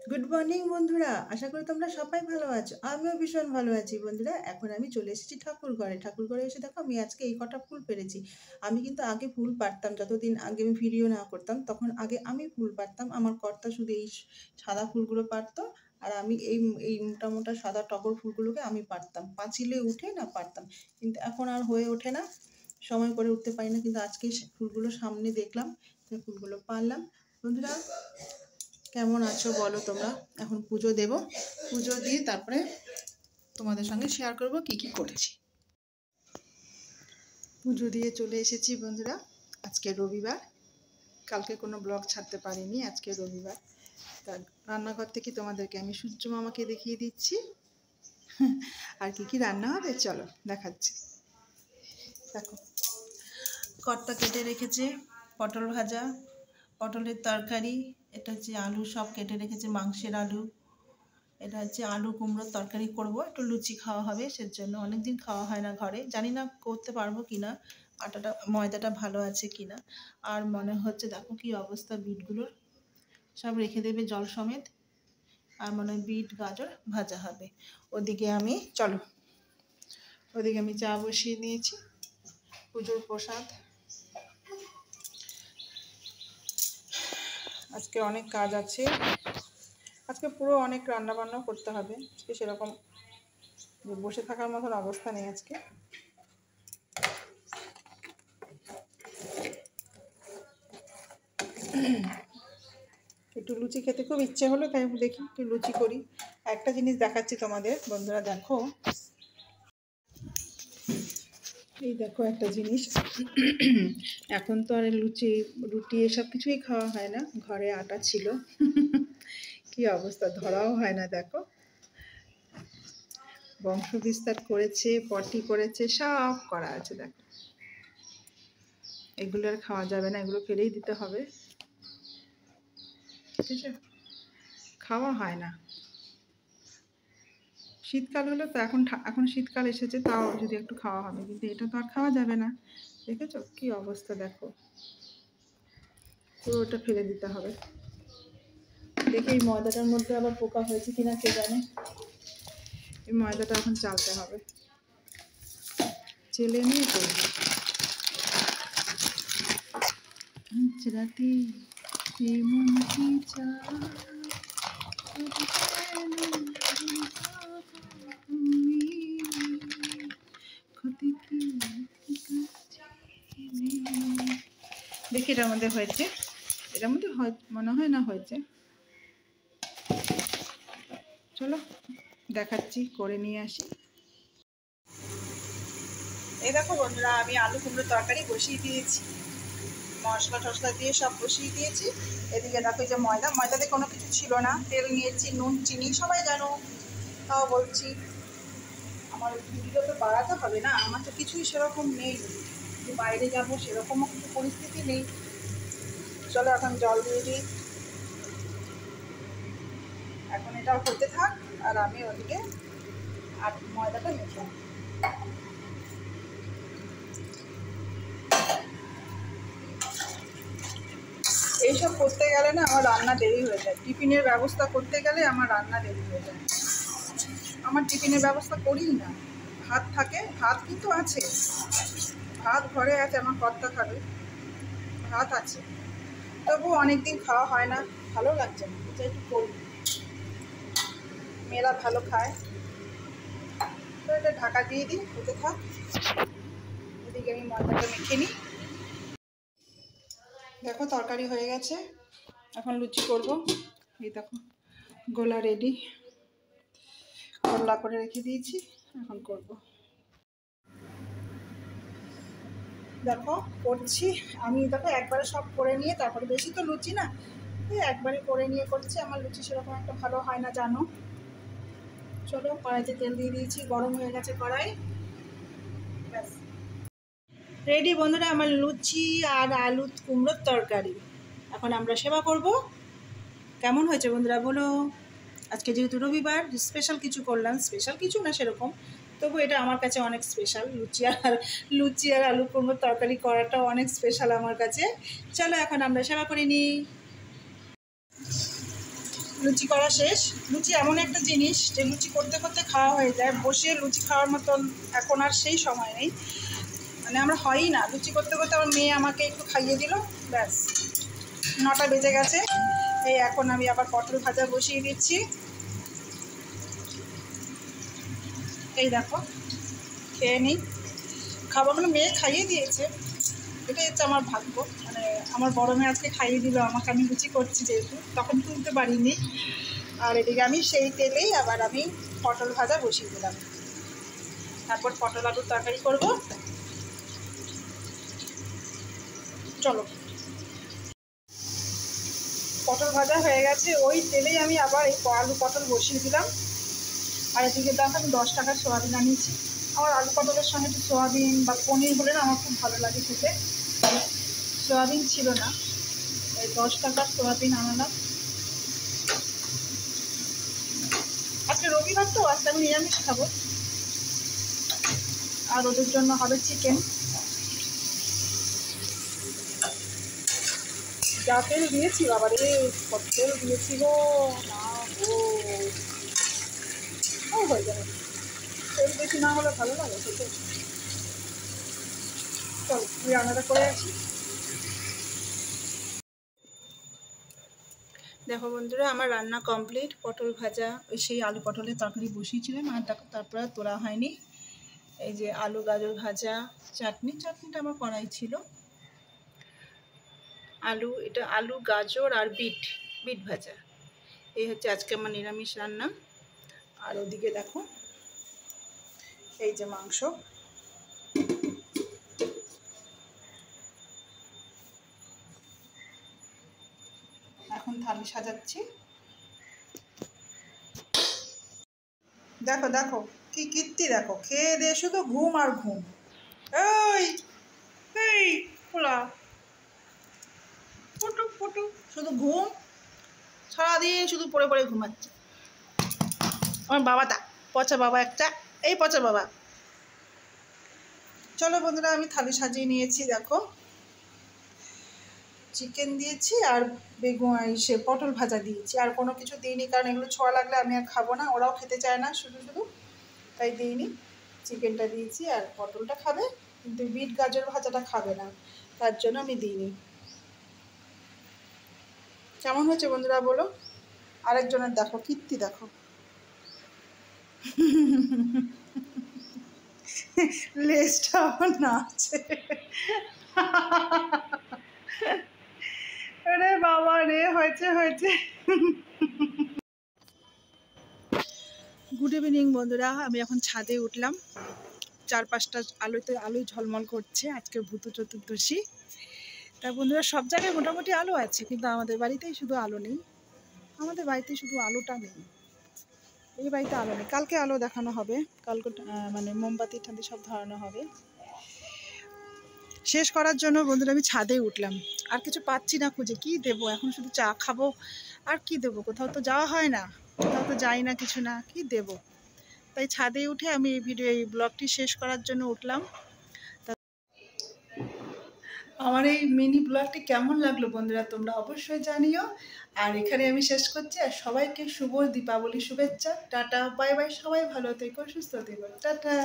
Good morning বন্ধুরা, আশা করি তোমরা সবাই ভালো আছো। আমিও ভীষণ ভালো আছি বন্ধুরা। এখন আমি চলে এসেছি ঠাকুর ঘরে এসে দেখো আমি আজকে এই কটা ফুল পেরেছি। আমি কিন্তু আগে ফুল পারতাম, যতদিন আগে আমি ভিডিও না করতাম তখন আগে আমি ফুল পারতাম। আমার কর্তা শুধু এই সাদা ফুলগুলো পারতো, আর আমি এই এই মোটা মোটা সাদা টগর ফুলগুলোকে আমি পারতাম, পাঁচিলে উঠে না পারতাম। কিন্তু এখন আর হয়ে ওঠে না, সময় করে উঠতে পারি না। কিন্তু আজকে ফুলগুলো সামনে দেখলাম, তাই ফুলগুলো পারলাম। বন্ধুরা কেমন আছো বলো তোমরা? এখন পুজো দেব, পুজো দিয়ে তারপরে তোমাদের সঙ্গে শেয়ার করব কি কি করেছি। পুজো দিয়ে চলে এসেছি বন্ধুরা। আজকে রবিবার, কালকে কোনো ব্লগ ছাড়তে পারিনি, আজকে রবিবার। তা রান্নাঘর থেকে তোমাদেরকে আমি সূর্য মামাকে দেখিয়ে দিচ্ছি আর কি কি রান্না হবে চলো দেখাচ্ছি। দেখো, কর্তা কেটে রেখেছে পটল ভাজা, পটলের তরকারি, এটা হচ্ছে আলু সব কেটে রেখেছে, মাংসের আলু, এটা হচ্ছে আলু কুমড়োর তরকারি করব, একটু লুচি খাওয়া হবে, সেজন্য অনেকদিন খাওয়া হয় না ঘরে, জানি না করতে পারবো কিনা, আটাটা ময়দাটা ভালো আছে কিনা। আর মনে হচ্ছে দেখো কি অবস্থা বিটগুলোর, সব রেখে দেবে জল সমেত। আর মনে হয় বিট গাজর ভাজা হবে। ওদিকে আমি চা বসিয়ে দিয়েছি, পুজোর প্রসাদ। আজকে অনেক কাজ আছে, আজকে পুরো অনেক রান্না বান্নাও করতে হবে। আজকে সেরকম বসে থাকার মতন অবস্থা নেই আজকে। একটু লুচি খেতে খুব ইচ্ছে হলো, তাই দেখি একটু লুচি করি। একটা জিনিস দেখাচ্ছি তোমাদের বন্ধুরা, দেখো এই দেখো একটা জিনিস। এখন তো আর রুটি এসব কিছুই খাওয়া হয় না, ঘরে আটা ছিল। কি অবস্থা, ধরাও হয় না। দেখো বংশ বিস্তার করেছে, পটি করেছে, সব করা আছে। দেখো এগুলো আর খাওয়া যাবে না, এগুলো ফেলেই দিতে হবে। ঠিক আছে, খাওয়া হয় না। শীতকাল হলো তো, এখন শীতকাল এসেছে, তাও যদি একটু খাওয়া হবে, কিন্তু এটা তো আর খাওয়া যাবে না। দেখেছো কি অবস্থা, দেখো পুরোটা ফেলে দিতে হবে। দেখি এই ময়দাটার মধ্যে আবার পোকা হয়েছে কিনা কে জানে। এই ময়দাটা এখন চালতে হবে, চেলে নিয়ে করবো। রাতে দেখি এটার মধ্যে হয়েছে, এটার মধ্যে মনে হয় না হয়েছে। চলো দেখাচ্ছি, করে নিয়ে আসি। এই দেখো বন্ধুরা, আমি আলু কুমড়োর তরকারি বসিয়ে দিয়েছি, মশলা টশলা দিয়ে সব বসিয়ে দিয়েছি। এদিকে দেখো যে ময়দাতে কোনো কিছু ছিল না, তেল নিয়েছি, নুন চিনি সবাই জানো, তাও বলছি। আমার ভিডিও তো বাড়াতে হবে না, আমার তো কিছুই সেরকম নেই, বাইরে যাবো সেরকমও কিছু পরিস্থিতি নেই। চলো এখন জল দিয়ে দিই, এখন এটা হতে থাক আর আমি ওদিকে আর ময়দাটা মেখে। এইসব করতে গেলে না আমার রান্না দেরি হয়ে যায়, টিফিনের ব্যবস্থা করতে গেলে আমার রান্না দেরি হয়ে যায়। আমার টিফিনের ব্যবস্থা করিই না, ভাত থাকে, ভাত কিন্তু আছে, ভাত ঘরে আছে, আমার কর্তা খাবে, ভাত আছে, তবুও অনেকদিন খাওয়া হয় না, ভালো লাগছে না, এটা একটু করি। মেয়েরা ভালো খায়, তো এটা ঢাকা দিয়ে দিই, হতে থাক। এদিকে আমি ময়দাটা মেখে নিই। দেখো তরকারি হয়ে গেছে, এখন লুচি করব। এই দেখো গোলা রেডি, গোলা করে রেখে দিয়েছি, এখন করব। দেখো করছি আমি, দেখো একবারে সব করে নিয়ে তারপরে, বেশি তো লুচি না, একবারে করে নিয়ে করছি। আমার লুচি সেরকম একটা ভালো হয় না জানো। চলো কড়াইতে তেল দিয়ে দিয়েছি, গরম হয়ে গেছে কড়াই, ব্যাস রেডি বন্ধুরা আমার লুচি আর আলু কুমড়োর তরকারি। এখন আমরা সেবা করব। কেমন হয়েছে বন্ধুরা বলো? আজকে যেহেতু রবিবার, স্পেশাল কিছু করলাম, স্পেশাল কিছু না সেরকম, তবু এটা আমার কাছে অনেক স্পেশাল। লুচি আর আলু কুমড়োর তরকারি করাটাও অনেক স্পেশাল আমার কাছে। চলো এখন আমরা সেবা করে নিই। লুচি করা শেষ। লুচি এমন একটা জিনিস যে লুচি করতে করতে খাওয়া হয়ে যায়, বসে লুচি খাওয়ার মতন এখন আর সেই সময় নেই। মানে আমরা হয়ই না, লুচি করতে করতে আমার মেয়ে আমাকে একটু খাইয়ে দিল, ব্যাস 9টা বেজে গেছে। এই এখন আমি আবার পটল ভাজা বসিয়ে দিচ্ছি। এই দেখো, খেয়ে নিই। খাবার মানে মেয়ে খাইয়ে দিয়েছে, এটাই হচ্ছে আমার ভাগ্য। মানে আমার বড় মেয়ে আজকে খাইয়ে দিল আমাকে, আমি লুচি করছি যেহেতু, তখন তুলতে পারিনি। আর এদিকে আমি সেই তেলেই আবার আমি পটল ভাজা বসিয়ে দিলাম, তারপর পটল আলুর তরকারি করব। চলো, পটল ভাজা হয়ে গেছে, ওই তেলেই আমি আবার এই আলু পটল বসিয়ে দিলাম। আর এদিকে দেখো আমি 10 টাকার সোয়াবিন আনিয়েছি। আমার আলু পটলের সঙ্গে একটু সোয়াবিন বা পনির হলে না আমার খুব ভালো লাগে খেতে। সোয়াবিন ছিল না, এই 10 টাকার সোয়াবিন আনালাম। আজকে রবিবার তো, আজকে আমি নিরামিষ খাবো। আর ওদের জন্য হবে চিকেন। যা তেল দিয়েছি বাবা রে, কত তেল দিয়েছি গো, না গো, হয়ে যাবে। তেল বেশি না হলে ভালো লাগে খেতে। চল রান্নাটা করে আসি। দেখো বন্ধুরা, আমার রান্না কমপ্লিট। পটল ভাজা, ওই সেই আলু পটলের তরকারি বসিয়েছিলাম, আর তারপরে তোলা হয়নি। এই যে আলু গাজর ভাজা, চাটনিটা আমার করাই ছিল। এটা আলু গাজর আর বিট ভাজা। এই হচ্ছে আজকে আমার নিরামিষ রান্না। আর ওদিকে দেখো এই যে মাংস। এখন থালি সাজাচ্ছি। দেখো দেখো কি কীর্তি, দেখো খেয়ে দিয়ে শুধু ঘুম আর ঘুম। এই এই পোলা পুটুক পুটুক, শুধু ঘুম, সারাদিন শুধু পড়ে পড়ে ঘুমাচ্ছে আমার বাবাটা, পচা বাবা একটা, এই পচা বাবা। চলো বন্ধুরা, আমি থালি সাজিয়ে নিয়েছি। দেখো চিকেন দিয়েছি আর বেগুন, সে পটল ভাজা দিয়েছি, আর কোনো কিছু দিইনি, কারণ এগুলো ছোঁয়া লাগলে আমি আর খাবো না, ওরাও খেতে চায় না শুধু শুধু, তাই দিইনি। চিকেনটা দিয়েছি আর পটলটা খাবে, কিন্তু বিট গাজর ভাজাটা খাবে না, তার জন্য আমি দিইনি। কেমন হয়েছে বন্ধুরা বলো? আরেকজনের দেখো কীর্তি, দেখো লেজটা নাচে। আরে বাবা রে, হয়েছে হয়েছে। গুড ইভিনিং বন্ধুরা, আমি এখন ছাদে উঠলাম। 4-5টা আলোয় ঝলমল করছে, আজকে ভূত চতুর্দশী। তা বন্ধুরা, সব জায়গায় মোটামুটি আলো আছে, কিন্তু আমাদের বাড়িতেই শুধু আলো নেই। আমাদের বাড়িতে শুধু আলোটা নেই, এই বাড়িতে আলো নেই। কালকে আলো দেখানো হবে, কালকে মানে মোমবাতি ঠান্তি সব ধরানো হবে। শেষ করার জন্য বন্ধুরা আমি ছাদে উঠলাম। আর কিছু পাচ্ছি না খুঁজে, কি দেবো এখন, শুধু চা খাবো আর কি দেবো? কোথাও তো যাওয়া হয় না, কোথাও তো যাই না, কিছু না, কি দেবো? তাই ছাদে উঠে আমি এই ব্লগটি শেষ করার জন্য উঠলাম। আমার এই মিনি ব্লগটি কেমন লাগলো বন্ধুরা তোমরা অবশ্যই জানিও। আর এখানে আমি শেষ করছি, আর সবাইকে শুভ দীপাবলি শুভেচ্ছা। টাটা বাই বাই, সবাই ভালো থেকো, সুস্থ থেকো, টাটা।